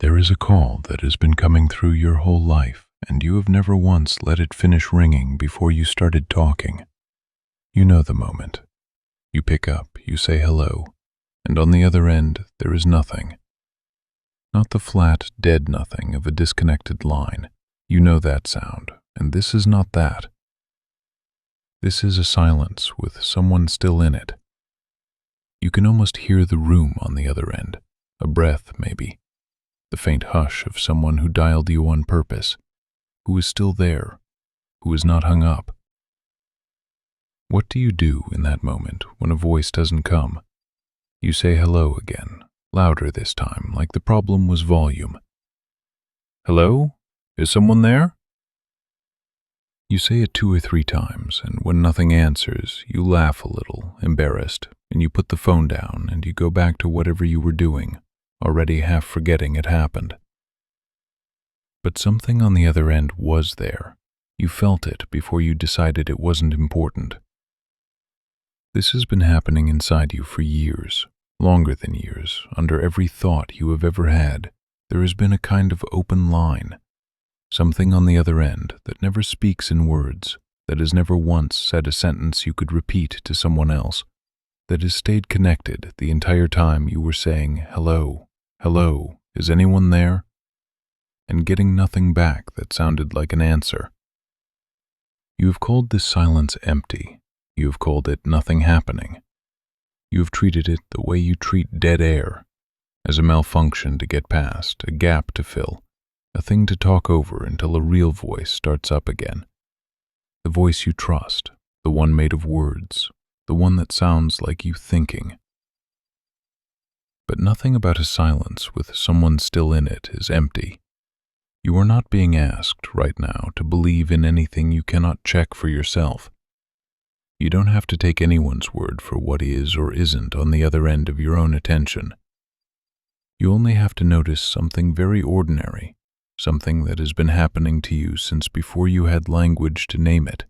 There is a call that has been coming through your whole life, and you have never once let it finish ringing before you started talking. You know the moment. You pick up, you say hello, and on the other end there is nothing. Not the flat, dead nothing of a disconnected line. You know that sound, and this is not that. This is a silence with someone still in it. You can almost hear the room on the other end, a breath maybe. The faint hush of someone who dialed you on purpose, who is still there, who is not hung up. What do you do in that moment when a voice doesn't come? You say hello again, louder this time, like the problem was volume. Hello? Is someone there? You say it 2 or 3 times, and when nothing answers, you laugh a little, embarrassed, and you put the phone down and you go back to whatever you were doing, already half forgetting it happened. But something on the other end was there. You felt it before you decided it wasn't important. This has been happening inside you for years, longer than years. Under every thought you have ever had, there has been a kind of open line. Something on the other end that never speaks in words, that has never once said a sentence you could repeat to someone else, that has stayed connected the entire time you were saying, hello, hello, is anyone there? And getting nothing back that sounded like an answer. You have called this silence empty. You have called it nothing happening. You have treated it the way you treat dead air, as a malfunction to get past, a gap to fill, a thing to talk over until a real voice starts up again. The voice you trust, the one made of words, the one that sounds like you thinking. But nothing about a silence with someone still in it is empty. You are not being asked right now to believe in anything you cannot check for yourself. You don't have to take anyone's word for what is or isn't on the other end of your own attention. You only have to notice something very ordinary, something that has been happening to you since before you had language to name it.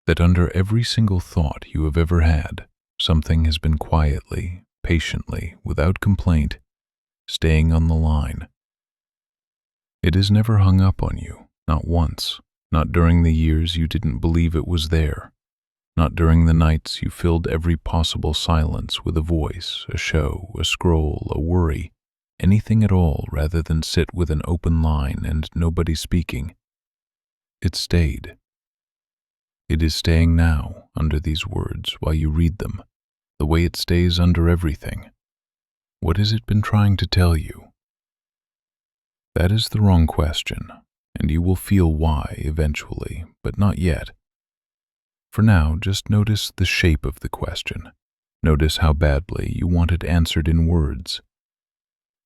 That under every single thought you have ever had, something has been quietly, patiently, without complaint, staying on the line. It has never hung up on you, not once, not during the years you didn't believe it was there, not during the nights you filled every possible silence with a voice, a show, a scroll, a worry, anything at all rather than sit with an open line and nobody speaking. It stayed. It is staying now under these words while you read them, the way it stays under everything. What has it been trying to tell you? That is the wrong question, and you will feel why eventually, but not yet. For now, just notice the shape of the question. Notice how badly you want it answered in words.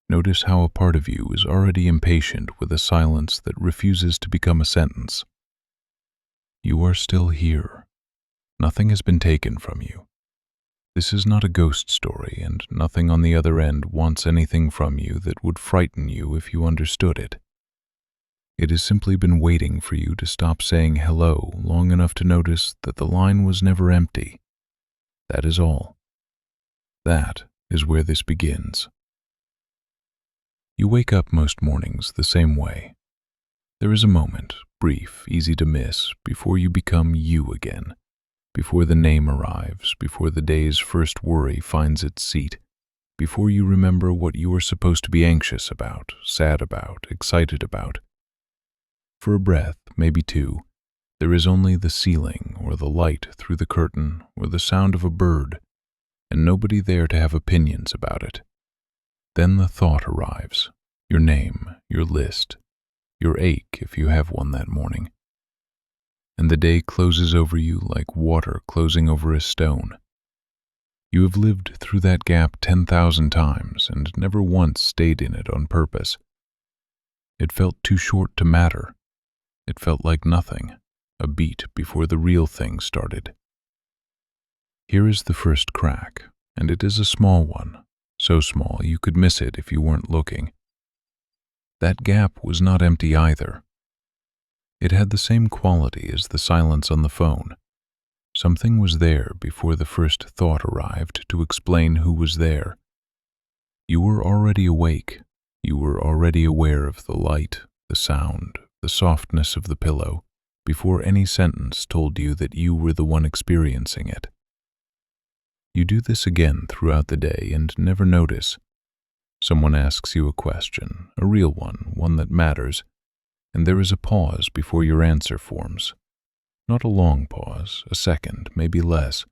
Notice how a part of you is already impatient with a silence that refuses to become a sentence. You are still here. Nothing has been taken from you. This is not a ghost story, and nothing on the other end wants anything from you that would frighten you if you understood it. It has simply been waiting for you to stop saying hello long enough to notice that the line was never empty. That is all. That is where this begins. You wake up most mornings the same way. There is a moment, brief, easy to miss, before you become you again, before the name arrives, before the day's first worry finds its seat, before you remember what you are supposed to be anxious about, sad about, excited about. For a breath, maybe 2, there is only the ceiling or the light through the curtain or the sound of a bird, and nobody there to have opinions about it. Then the thought arrives, your name, your list, your ache if you have one that morning. And the day closes over you like water closing over a stone. You have lived through that gap 10,000 times and never once stayed in it on purpose. It felt too short to matter. It felt like nothing, a beat before the real thing started. Here is the first crack, and it is a small one, so small you could miss it if you weren't looking. That gap was not empty either. It had the same quality as the silence on the phone. Something was there before the first thought arrived to explain who was there. You were already awake. You were already aware of the light, the sound, the softness of the pillow, before any sentence told you that you were the one experiencing it. You do this again throughout the day and never notice. Someone asks you a question, a real one that matters, and there is a pause before your answer forms. Not a long pause, a second, maybe less.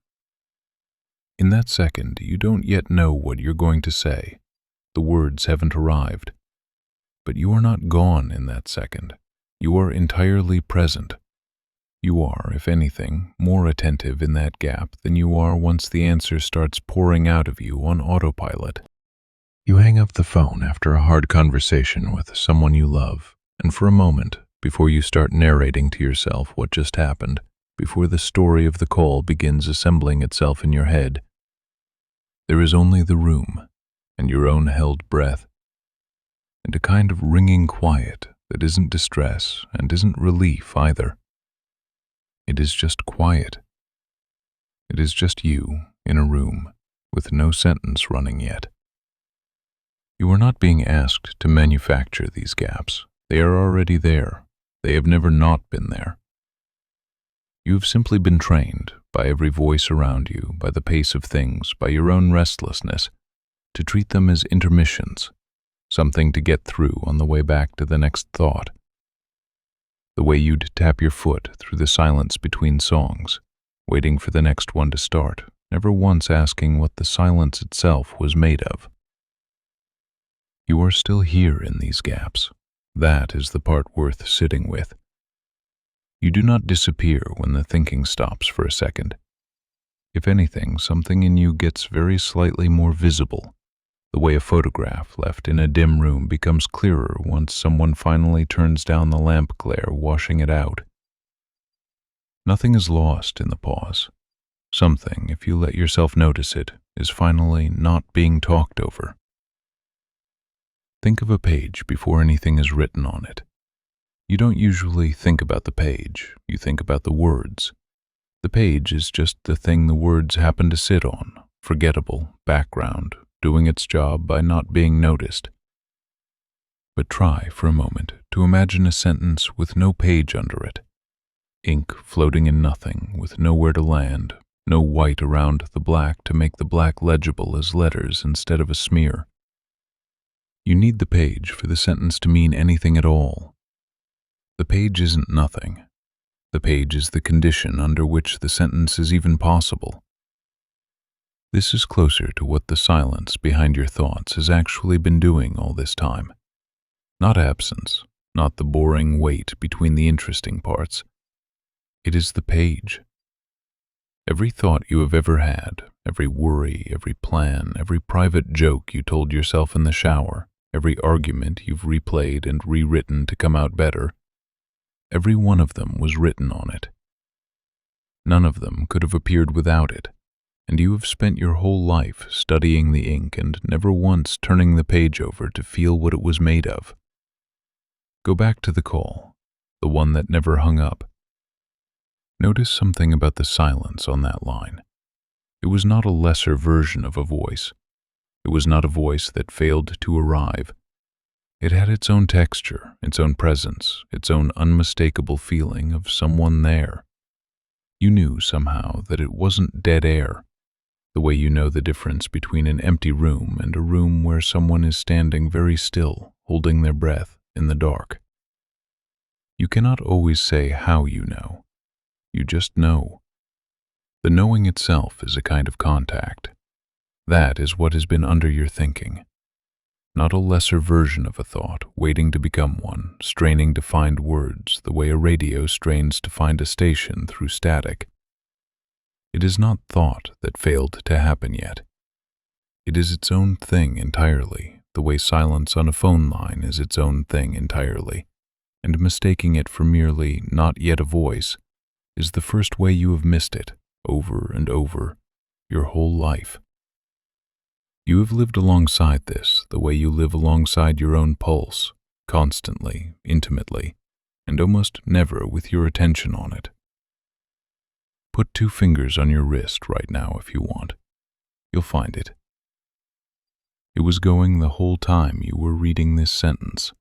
In that second, you don't yet know what you're going to say. The words haven't arrived. But you are not gone in that second. You are entirely present. You are, if anything, more attentive in that gap than you are once the answer starts pouring out of you on autopilot. You hang up the phone after a hard conversation with someone you love, and for a moment, before you start narrating to yourself what just happened, before the story of the call begins assembling itself in your head, there is only the room and your own held breath, and a kind of ringing quiet that isn't distress and isn't relief either. It is just quiet. It is just you in a room with no sentence running yet. You are not being asked to manufacture these gaps. They are already there. They have never not been there. You have simply been trained by every voice around you, by the pace of things, by your own restlessness, to treat them as intermissions, something to get through on the way back to the next thought. The way you'd tap your foot through the silence between songs, waiting for the next one to start, never once asking what the silence itself was made of. You are still here in these gaps. That is the part worth sitting with. You do not disappear when the thinking stops for a second. If anything, something in you gets very slightly more visible, the way a photograph left in a dim room becomes clearer once someone finally turns down the lamp glare, washing it out. Nothing is lost in the pause. Something, if you let yourself notice it, is finally not being talked over. Think of a page before anything is written on it. You don't usually think about the page, you think about the words. The page is just the thing the words happen to sit on, forgettable, background, doing its job by not being noticed. But try, for a moment, to imagine a sentence with no page under it. Ink floating in nothing, with nowhere to land, no white around the black to make the black legible as letters instead of a smear. You need the page for the sentence to mean anything at all. The page isn't nothing. The page is the condition under which the sentence is even possible. This is closer to what the silence behind your thoughts has actually been doing all this time. Not absence, not the boring wait between the interesting parts. It is the page. Every thought you have ever had, every worry, every plan, every private joke you told yourself in the shower, every argument you've replayed and rewritten to come out better, every one of them was written on it. None of them could have appeared without it, and you have spent your whole life studying the ink and never once turning the page over to feel what it was made of. Go back to the call, the one that never hung up. Notice something about the silence on that line. It was not a lesser version of a voice. It was not a voice that failed to arrive. It had its own texture, its own presence, its own unmistakable feeling of someone there. You knew somehow that it wasn't dead air, the way you know the difference between an empty room and a room where someone is standing very still, holding their breath in the dark. You cannot always say how you know. You just know. The knowing itself is a kind of contact. That is what has been under your thinking. Not a lesser version of a thought, waiting to become one, straining to find words the way a radio strains to find a station through static. It is not thought that failed to happen yet. It is its own thing entirely, the way silence on a phone line is its own thing entirely, and mistaking it for merely not yet a voice is the first way you have missed it, over and over, your whole life. You have lived alongside this the way you live alongside your own pulse, constantly, intimately, and almost never with your attention on it. Put 2 fingers on your wrist right now if you want. You'll find it. It was going the whole time you were reading this sentence.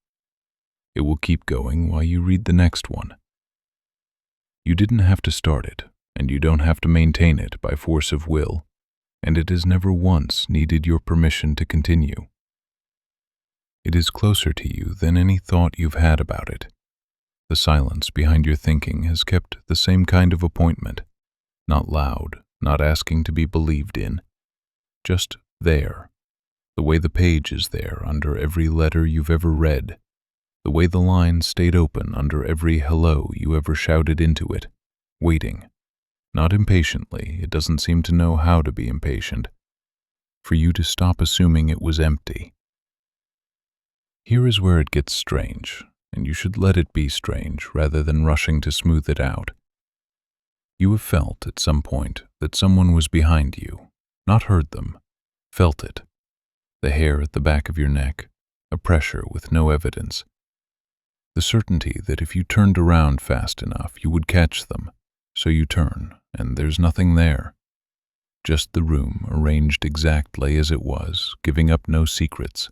It will keep going while you read the next one. You didn't have to start it, and you don't have to maintain it by force of will, and it has never once needed your permission to continue. It is closer to you than any thought you've had about it. The silence behind your thinking has kept the same kind of appointment, not loud, not asking to be believed in, just there, the way the page is there under every letter you've ever read, the way the line stayed open under every hello you ever shouted into it, waiting, not impatiently, it doesn't seem to know how to be impatient, for you to stop assuming it was empty. Here is where it gets strange, and you should let it be strange rather than rushing to smooth it out. You have felt at some point that someone was behind you, not heard them, felt it. The hair at the back of your neck, a pressure with no evidence. The certainty that if you turned around fast enough, you would catch them. So you turn, and there's nothing there. Just the room arranged exactly as it was, giving up no secrets.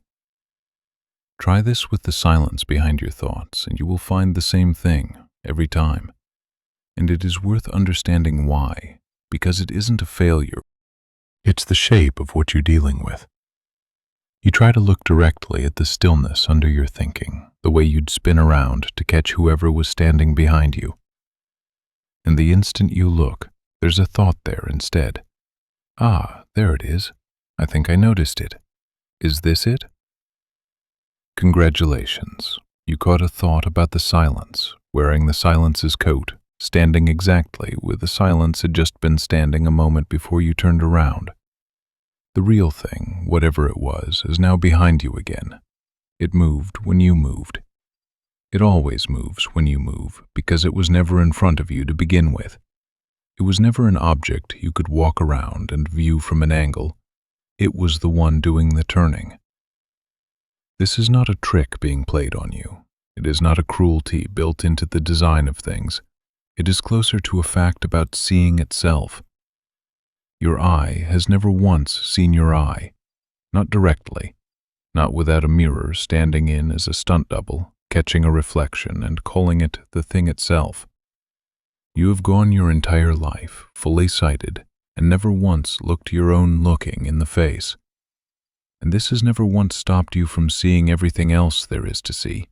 Try this with the silence behind your thoughts, and you will find the same thing every time. And it is worth understanding why, because it isn't a failure. It's the shape of what you're dealing with. You try to look directly at the stillness under your thinking, the way you'd spin around to catch whoever was standing behind you. And the instant you look, there's a thought there instead. Ah, there it is. I think I noticed it. Is this it? Congratulations. You caught a thought about the silence, wearing the silence's coat, standing exactly where the silence had just been standing a moment before you turned around. The real thing, whatever it was, is now behind you again. It moved when you moved. It always moves when you move, because it was never in front of you to begin with. It was never an object you could walk around and view from an angle. It was the one doing the turning. This is not a trick being played on you. It is not a cruelty built into the design of things. It is closer to a fact about seeing itself. Your eye has never once seen your eye, not directly, not without a mirror standing in as a stunt double, catching a reflection and calling it the thing itself. You have gone your entire life, fully sighted, and never once looked your own looking in the face. And this has never once stopped you from seeing everything else there is to see.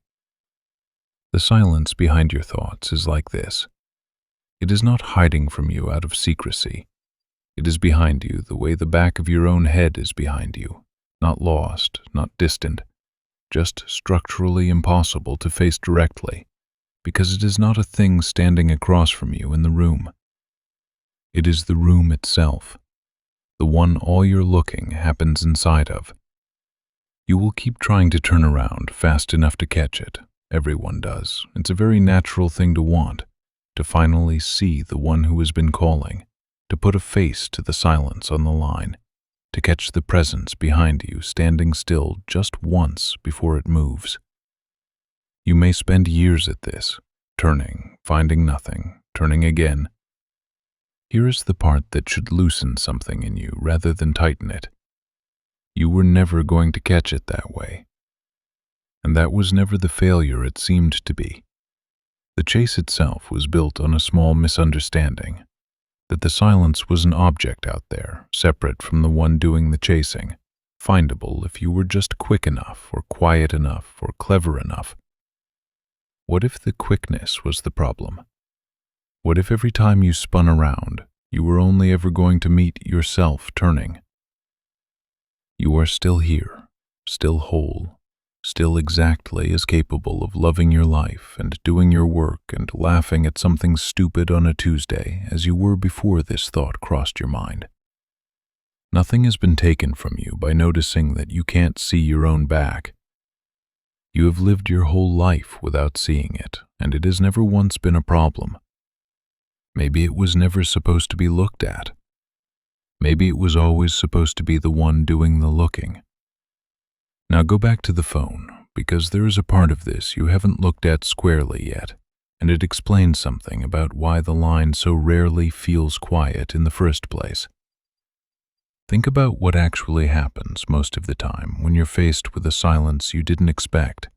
The silence behind your thoughts is like this. It is not hiding from you out of secrecy. It is behind you the way the back of your own head is behind you, not lost, not distant, just structurally impossible to face directly, because it is not a thing standing across from you in the room. It is the room itself, the one all your looking happens inside of. You will keep trying to turn around fast enough to catch it. Everyone does. It's a very natural thing to want, to finally see the one who has been calling, to put a face to the silence on the line, to catch the presence behind you standing still just once before it moves. You may spend years at this, turning, finding nothing, turning again. Here is the part that should loosen something in you rather than tighten it. You were never going to catch it that way. And that was never the failure it seemed to be. The chase itself was built on a small misunderstanding, that the silence was an object out there, separate from the one doing the chasing, findable if you were just quick enough or quiet enough or clever enough. What if the quickness was the problem? What if every time you spun around, you were only ever going to meet yourself turning? You are still here, still whole, still exactly as capable of loving your life and doing your work and laughing at something stupid on a Tuesday as you were before this thought crossed your mind. Nothing has been taken from you by noticing that you can't see your own back. You have lived your whole life without seeing it, and it has never once been a problem. Maybe it was never supposed to be looked at. Maybe it was always supposed to be the one doing the looking. Now go back to the phone, because there is a part of this you haven't looked at squarely yet, and it explains something about why the line so rarely feels quiet in the first place. Think about what actually happens most of the time when you're faced with a silence you didn't expect.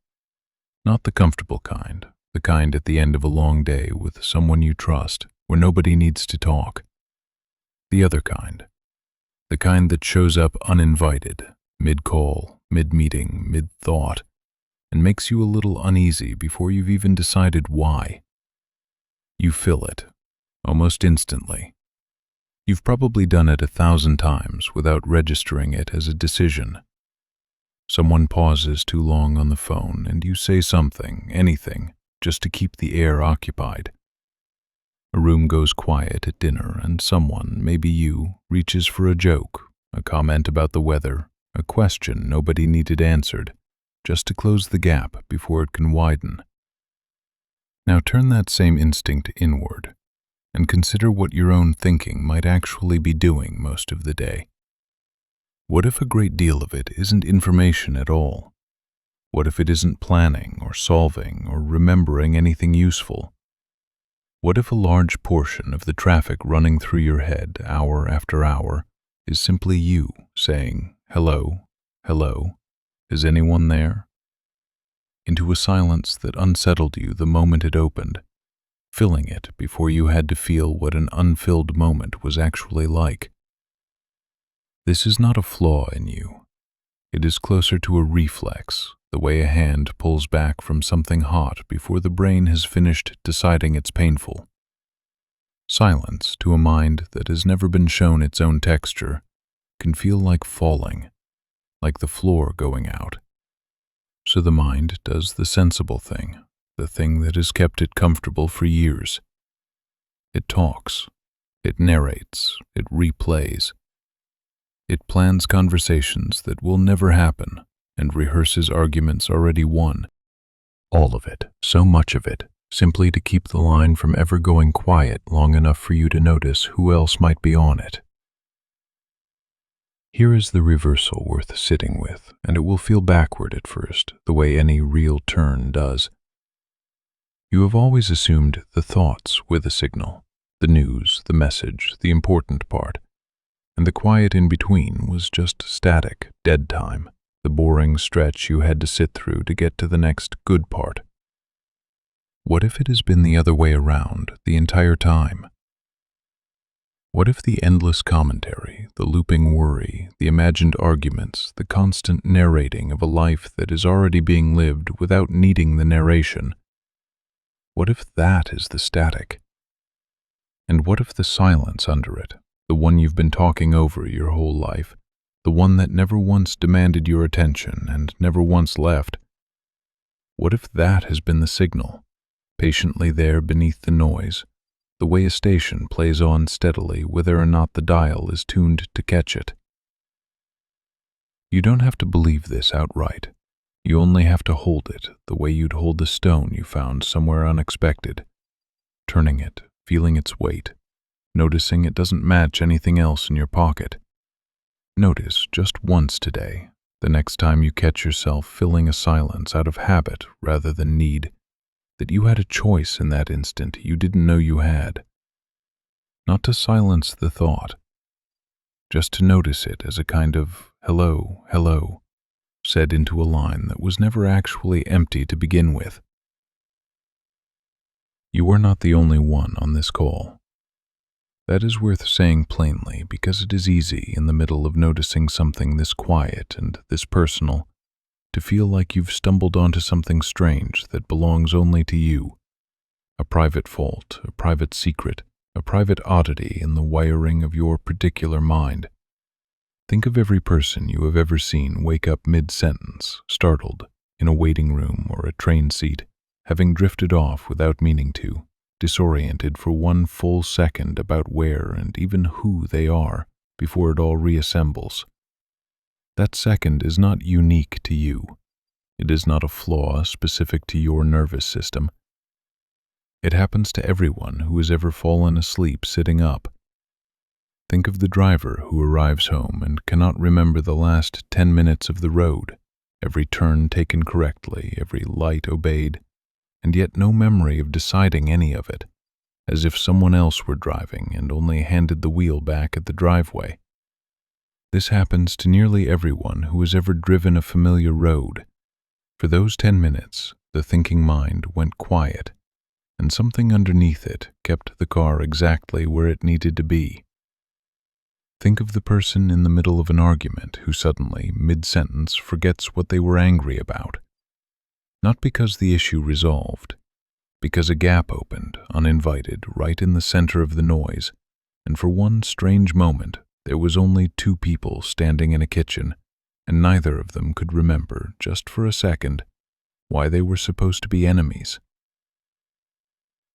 Not the comfortable kind, the kind at the end of a long day with someone you trust, where nobody needs to talk. The other kind. The kind that shows up uninvited, mid-call, mid-meeting, mid-thought, and makes you a little uneasy before you've even decided why. You fill it, almost instantly. You've probably done it 1,000 times without registering it as a decision. Someone pauses too long on the phone and you say something, anything, just to keep the air occupied. A room goes quiet at dinner and someone, maybe you, reaches for a joke, a comment about the weather, a question nobody needed answered, just to close the gap before it can widen. Now turn that same instinct inward and consider what your own thinking might actually be doing most of the day. What if a great deal of it isn't information at all? What if it isn't planning or solving or remembering anything useful? What if a large portion of the traffic running through your head hour after hour is simply you saying, "Hello, hello, is anyone there?" Into a silence that unsettled you the moment it opened, filling it before you had to feel what an unfilled moment was actually like. This is not a flaw in you. It is closer to a reflex, the way a hand pulls back from something hot before the brain has finished deciding it's painful. Silence, to a mind that has never been shown its own texture, can feel like falling, like the floor going out. So the mind does the sensible thing, the thing that has kept it comfortable for years. It talks, it narrates, it replays. It plans conversations that will never happen and rehearses arguments already won. All of it, so much of it, simply to keep the line from ever going quiet long enough for you to notice who else might be on it. Here is the reversal worth sitting with, and it will feel backward at first, the way any real turn does. You have always assumed the thoughts were the signal, the news, the message, the important part, and the quiet in between was just static, dead time, the boring stretch you had to sit through to get to the next good part. What if it has been the other way around the entire time? What if the endless commentary, the looping worry, the imagined arguments, the constant narrating of a life that is already being lived without needing the narration? What if that is the static? And what if the silence under it, the one you've been talking over your whole life, the one that never once demanded your attention and never once left? What if that has been the signal, patiently there beneath the noise, the way a station plays on steadily whether or not the dial is tuned to catch it? You don't have to believe this outright. You only have to hold it the way you'd hold the stone you found somewhere unexpected, turning it, feeling its weight, noticing it doesn't match anything else in your pocket. Notice just once today, the next time you catch yourself filling a silence out of habit rather than need, that you had a choice in that instant you didn't know you had. Not to silence the thought, just to notice it as a kind of hello, hello, said into a line that was never actually empty to begin with. You are not the only one on this call. That is worth saying plainly because it is easy in the middle of noticing something this quiet and this personal to feel like you've stumbled onto something strange that belongs only to you, a private fault, a private secret, a private oddity in the wiring of your particular mind. Think of every person you have ever seen wake up mid-sentence, startled, in a waiting room or a train seat, having drifted off without meaning to, disoriented for one full second about where and even who they are before it all reassembles. That second is not unique to you. It is not a flaw specific to your nervous system. It happens to everyone who has ever fallen asleep sitting up. Think of the driver who arrives home and cannot remember the last 10 minutes of the road, every turn taken correctly, every light obeyed, and yet no memory of deciding any of it, as if someone else were driving and only handed the wheel back at the driveway. This happens to nearly everyone who has ever driven a familiar road. For those 10 minutes, the thinking mind went quiet, and something underneath it kept the car exactly where it needed to be. Think of the person in the middle of an argument who suddenly, mid-sentence, forgets what they were angry about. Not because the issue resolved, because a gap opened, uninvited, right in the center of the noise, and for one strange moment, there was only 2 people standing in a kitchen, and neither of them could remember, just for a second, why they were supposed to be enemies.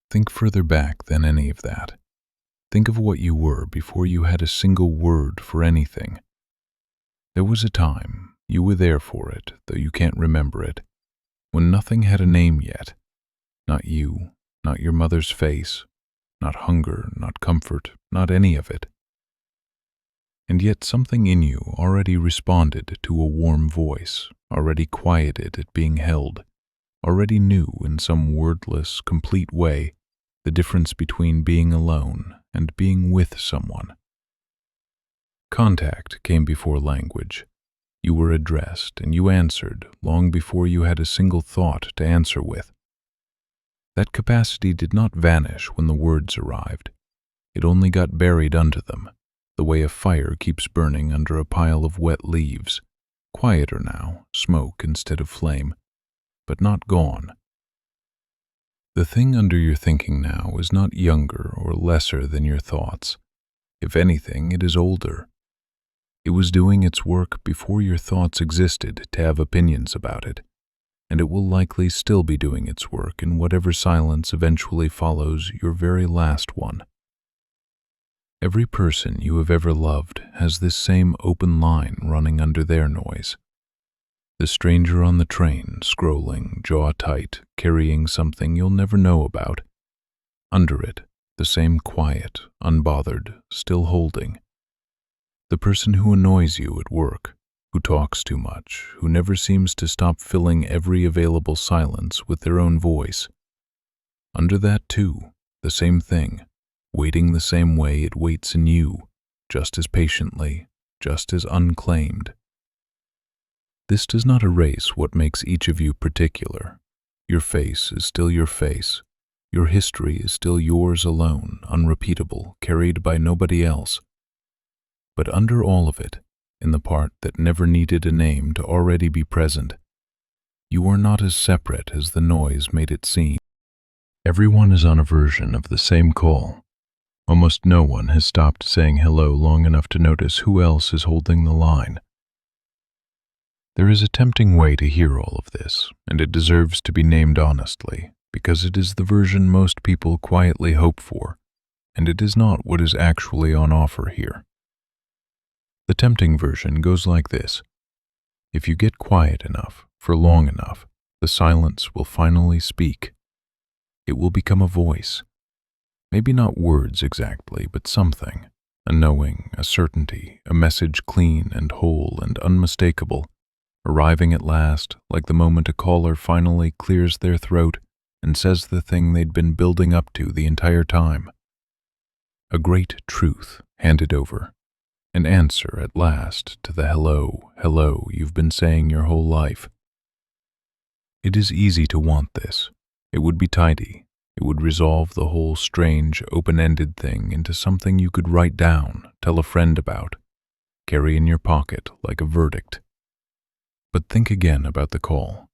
Think further back than any of that. Think of what you were before you had a single word for anything. There was a time, you were there for it, though you can't remember it, when nothing had a name yet. Not you, not your mother's face, not hunger, not comfort, not any of it. And yet something in you already responded to a warm voice, already quieted at being held, already knew in some wordless, complete way the difference between being alone and being with someone. Contact came before language. You were addressed and you answered long before you had a single thought to answer with. That capacity did not vanish when the words arrived. It only got buried under them, the way a fire keeps burning under a pile of wet leaves, quieter now, smoke instead of flame, but not gone. The thing under your thinking now is not younger or lesser than your thoughts. If anything, it is older. It was doing its work before your thoughts existed to have opinions about it, and it will likely still be doing its work in whatever silence eventually follows your very last one. Every person you have ever loved has this same open line running under their noise. The stranger on the train, scrolling, jaw tight, carrying something you'll never know about. Under it, the same quiet, unbothered, still holding. The person who annoys you at work, who talks too much, who never seems to stop filling every available silence with their own voice. Under that too, the same thing, waiting the same way it waits in you, just as patiently, just as unclaimed. This does not erase what makes each of you particular. Your face is still your face. Your history is still yours alone, unrepeatable, carried by nobody else. But under all of it, in the part that never needed a name to already be present, you are not as separate as the noise made it seem. Everyone is on a version of the same call. Almost no one has stopped saying hello long enough to notice who else is holding the line. There is a tempting way to hear all of this, and it deserves to be named honestly, because it is the version most people quietly hope for, and it is not what is actually on offer here. The tempting version goes like this. If you get quiet enough, for long enough, the silence will finally speak. It will become a voice. Maybe not words exactly, but something. A knowing, a certainty, a message clean and whole and unmistakable, arriving at last like the moment a caller finally clears their throat and says the thing they'd been building up to the entire time. A great truth handed over. An answer at last to the hello, hello you've been saying your whole life. It is easy to want this. It would be tidy. It would resolve the whole strange, open-ended thing into something you could write down, tell a friend about, carry in your pocket like a verdict. But think again about the call.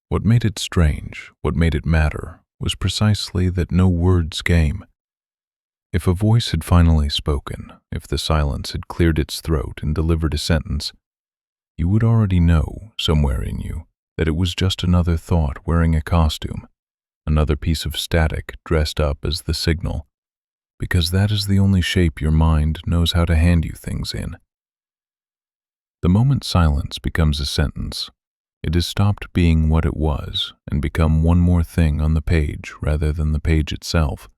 What made it strange, what made it matter, was precisely that no words came. If a voice had finally spoken, if the silence had cleared its throat and delivered a sentence, you would already know, somewhere in you, that it was just another thought wearing a costume, another piece of static dressed up as the signal, because that is the only shape your mind knows how to hand you things in. The moment silence becomes a sentence, it has stopped being what it was and become one more thing on the page rather than the page itself.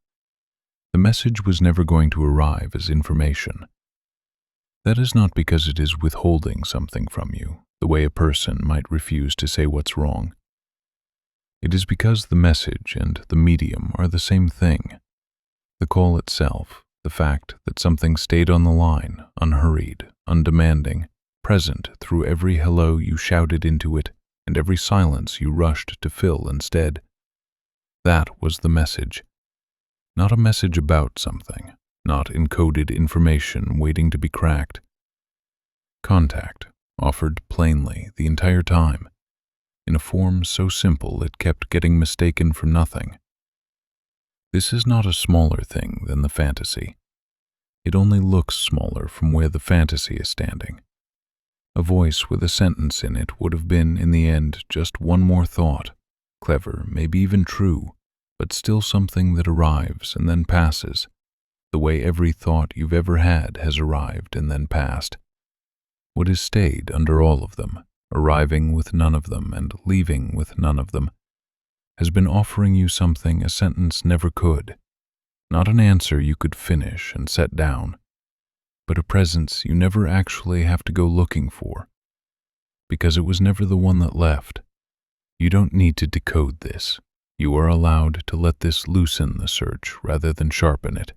The message was never going to arrive as information. That is not because it is withholding something from you, the way a person might refuse to say what's wrong. It is because the message and the medium are the same thing. The call itself, The fact that something stayed on the line, unhurried, undemanding, present through every hello you shouted into it and every silence you rushed to fill instead. That was the message. Not a message about something, not encoded information waiting to be cracked. Contact, offered plainly the entire time, in a form so simple it kept getting mistaken for nothing. This is not a smaller thing than the fantasy. It only looks smaller from where the fantasy is standing. A voice with a sentence in it would have been, in the end, just one more thought, clever, maybe even true, but still something that arrives and then passes, the way every thought you've ever had has arrived and then passed. What has stayed under all of them, arriving with none of them and leaving with none of them, has been offering you something a sentence never could, not an answer you could finish and set down, but a presence you never actually have to go looking for, because it was never the one that left. You don't need to decode this. You are allowed to let this loosen the search rather than sharpen it.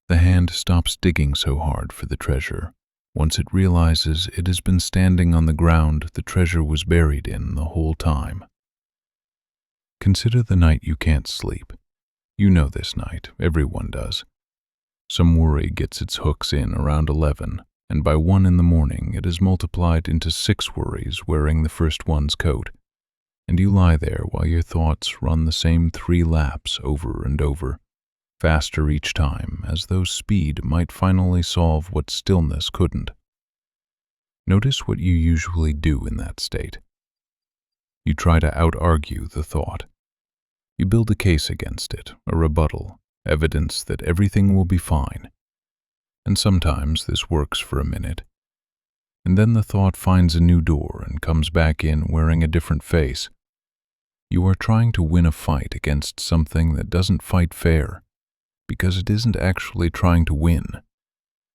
The hand stops digging so hard for the treasure once it realizes it has been standing on the ground the treasure was buried in the whole time. Consider the night you can't sleep. You know this night, everyone does. Some worry gets its hooks in around 11, and by 1 in the morning it is multiplied into 6 worries wearing the first one's coat, and you lie there while your thoughts run the same 3 laps over and over, faster each time, as though speed might finally solve what stillness couldn't. Notice what you usually do in that state. You try to out-argue the thought. You build a case against it, a rebuttal, evidence that everything will be fine. And sometimes this works for a minute. And then the thought finds a new door and comes back in wearing a different face. You are trying to win a fight against something that doesn't fight fair, because it isn't actually trying to win.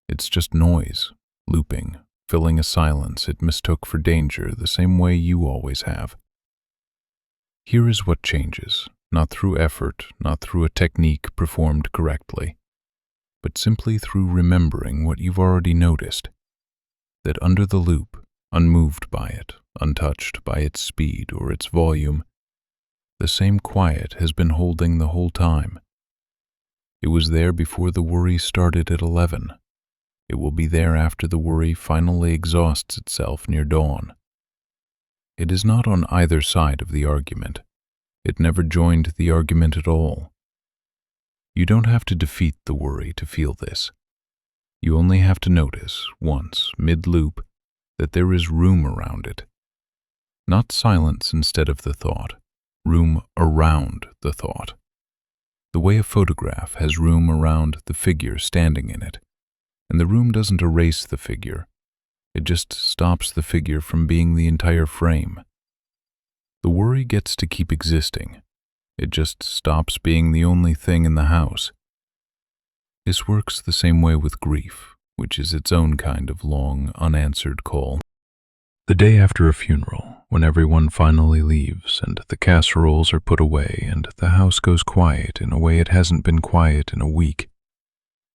It's just noise, looping, filling a silence it mistook for danger the same way you always have. Here is what changes, not through effort, not through a technique performed correctly, but simply through remembering what you've already noticed, that under the loop, unmoved by it, untouched by its speed or its volume, the same quiet has been holding the whole time. It was there before the worry started at 11. It will be there after the worry finally exhausts itself near dawn. It is not on either side of the argument. It never joined the argument at all. You don't have to defeat the worry to feel this. You only have to notice, once, mid-loop, that there is room around it. Not silence instead of the thought, room around the thought. The way a photograph has room around the figure standing in it, and the room doesn't erase the figure. It just stops the figure from being the entire frame. The worry gets to keep existing. It just stops being the only thing in the house. This works the same way with grief, which is its own kind of long, unanswered call. The day after a funeral, when everyone finally leaves and the casseroles are put away and the house goes quiet in a way it hasn't been quiet in a week,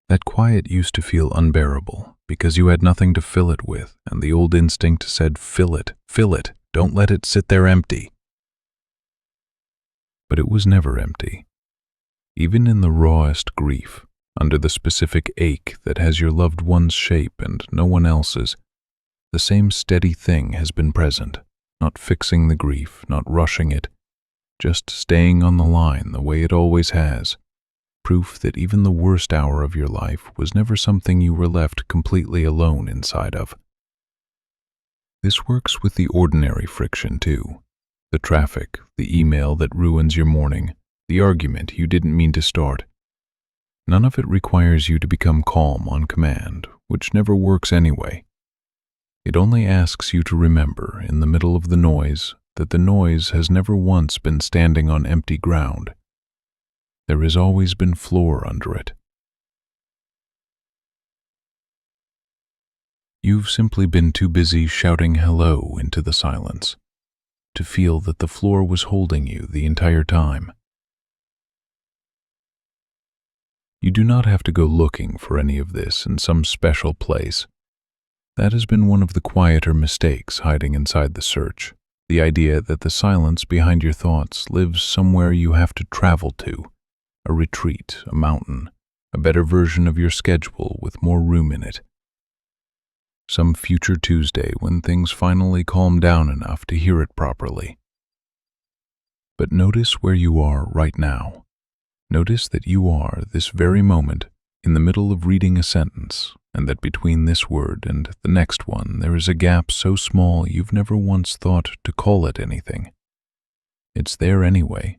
that quiet used to feel unbearable because you had nothing to fill it with, and the old instinct said, fill it, don't let it sit there empty. But it was never empty. Even in the rawest grief, under the specific ache that has your loved one's shape and no one else's, the same steady thing has been present, not fixing the grief, not rushing it, just staying on the line the way it always has. Proof that even the worst hour of your life was never something you were left completely alone inside of. This works with the ordinary friction too. The traffic, the email that ruins your morning, the argument you didn't mean to start. None of it requires you to become calm on command, which never works anyway. It only asks you to remember, in the middle of the noise, that the noise has never once been standing on empty ground. There has always been floor under it. You've simply been too busy shouting hello into the silence to feel that the floor was holding you the entire time. You do not have to go looking for any of this in some special place. That has been one of the quieter mistakes hiding inside the search, the idea that the silence behind your thoughts lives somewhere you have to travel to, a retreat, a mountain, a better version of your schedule with more room in it. Some future Tuesday when things finally calm down enough to hear it properly. But notice where you are right now. Notice that you are, this very moment, in the middle of reading a sentence, and that between this word and the next one there is a gap so small you've never once thought to call it anything. It's there anyway.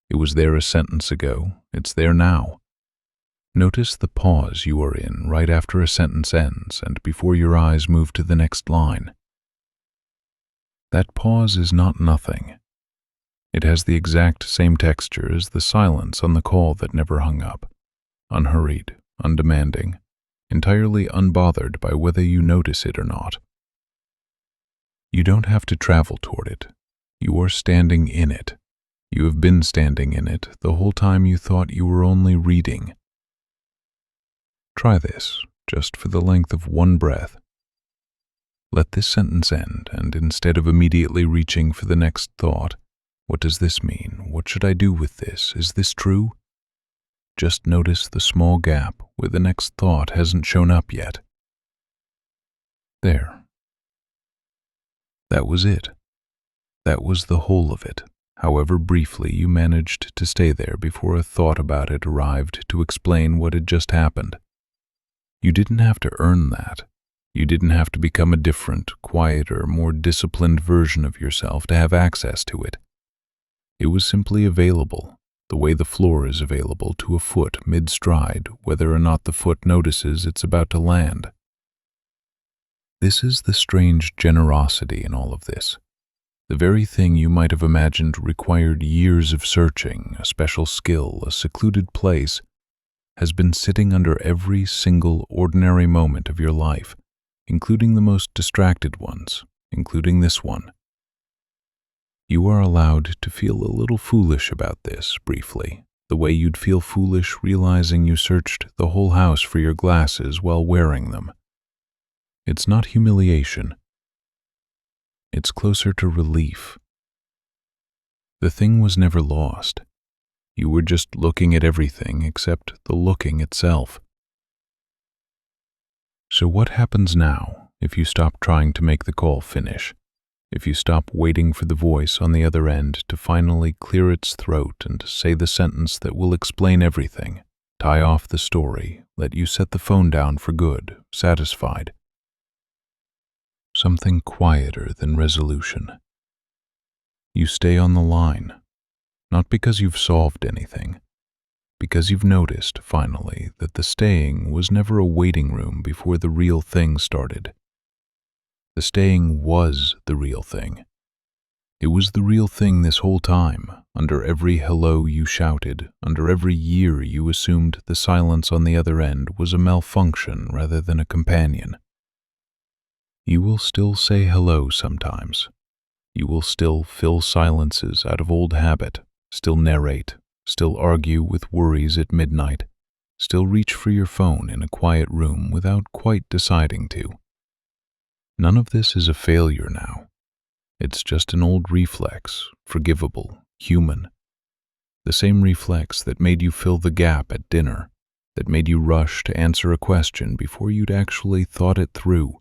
It was there a sentence ago. It's there now. Notice the pause you are in right after a sentence ends and before your eyes move to the next line. That pause is not nothing. It has the exact same texture as the silence on the call that never hung up, unhurried, undemanding, entirely unbothered by whether you notice it or not. You don't have to travel toward it. You are standing in it. You have been standing in it the whole time you thought you were only reading. Try this, just for the length of one breath. Let this sentence end, and instead of immediately reaching for the next thought, what does this mean? What should I do with this? Is this true? Just notice the small gap where the next thought hasn't shown up yet. There. That was it. That was the whole of it, however briefly you managed to stay there before a thought about it arrived to explain what had just happened. You didn't have to earn that. You didn't have to become a different, quieter, more disciplined version of yourself to have access to it. It was simply available, the way the floor is available to a foot mid-stride, whether or not the foot notices it's about to land. This is the strange generosity in all of this. The very thing you might have imagined required years of searching, a special skill, a secluded place, has been sitting under every single ordinary moment of your life, including the most distracted ones, including this one. You are allowed to feel a little foolish about this, briefly, the way you'd feel foolish realizing you searched the whole house for your glasses while wearing them. It's not humiliation. It's closer to relief. The thing was never lost. You were just looking at everything except the looking itself. So what happens now if you stop trying to make the call finish? If you stop waiting for the voice on the other end to finally clear its throat and say the sentence that will explain everything, tie off the story, let you set the phone down for good, satisfied? Something quieter than resolution. You stay on the line, not because you've solved anything, because you've noticed, finally, that the staying was never a waiting room before the real thing started. The staying was the real thing. It was the real thing this whole time, under every hello you shouted, under every year you assumed the silence on the other end was a malfunction rather than a companion. You will still say hello sometimes. You will still fill silences out of old habit, still narrate, still argue with worries at midnight, still reach for your phone in a quiet room without quite deciding to. None of this is a failure now. It's just an old reflex, forgivable, human. The same reflex that made you fill the gap at dinner, that made you rush to answer a question before you'd actually thought it through.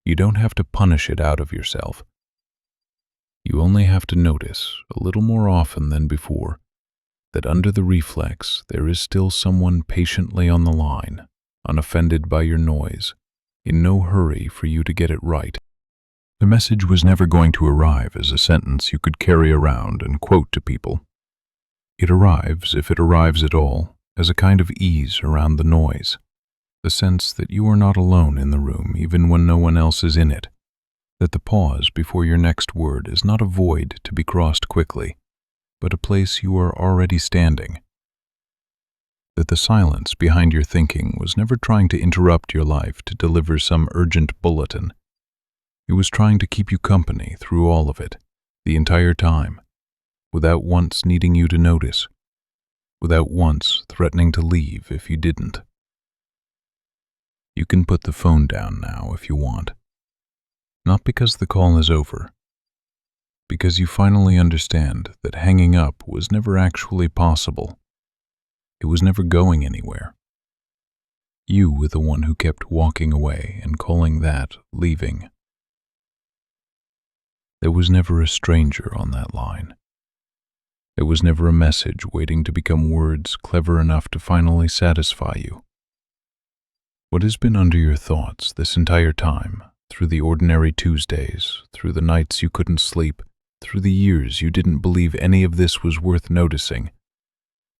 You don't have to punish it out of yourself. You only have to notice, a little more often than before, that under the reflex there is still someone patiently on the line, unoffended by your noise, in no hurry for you to get it right. The message was never going to arrive as a sentence you could carry around and quote to people. It arrives, if it arrives at all, as a kind of ease around the noise, the sense that you are not alone in the room even when no one else is in it, that the pause before your next word is not a void to be crossed quickly, but a place you are already standing, that the silence behind your thinking was never trying to interrupt your life to deliver some urgent bulletin. It was trying to keep you company through all of it, the entire time, without once needing you to notice. without once threatening to leave if you didn't. You can put the phone down now if you want. Not because the call is over, because you finally understand that hanging up was never actually possible. It was never going anywhere. You were the one who kept walking away and calling that leaving. There was never a stranger on that line. There was never a message waiting to become words clever enough to finally satisfy you. What has been under your thoughts this entire time, through the ordinary Tuesdays, through the nights you couldn't sleep, through the years you didn't believe any of this was worth noticing,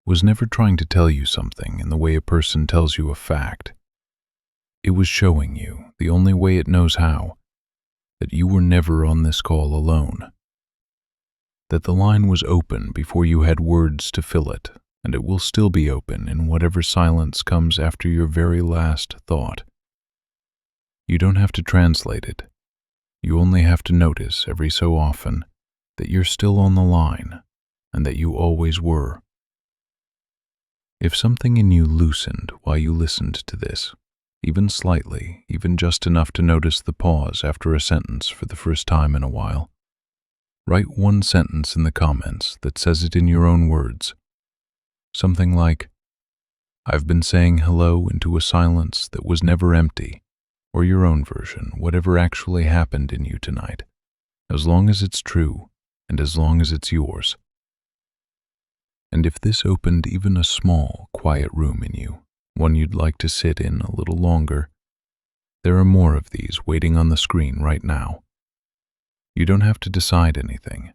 was never trying to tell you something in the way a person tells you a fact. It was showing you, the only way it knows how, that you were never on this call alone. That the line was open before you had words to fill it, and it will still be open in whatever silence comes after your very last thought. You don't have to translate it. You only have to notice every so often that you're still on the line, and that you always were. If something in you loosened while you listened to this, even slightly, even just enough to notice the pause after a sentence for the first time in a while, write one sentence in the comments that says it in your own words. Something like, "I've been saying hello into a silence that was never empty," or your own version, whatever actually happened in you tonight, as long as it's true and as long as it's yours. And if this opened even a small, quiet room in you, one you'd like to sit in a little longer, there are more of these waiting on the screen right now. You don't have to decide anything.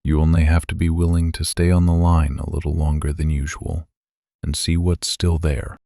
You only have to be willing to stay on the line a little longer than usual and see what's still there.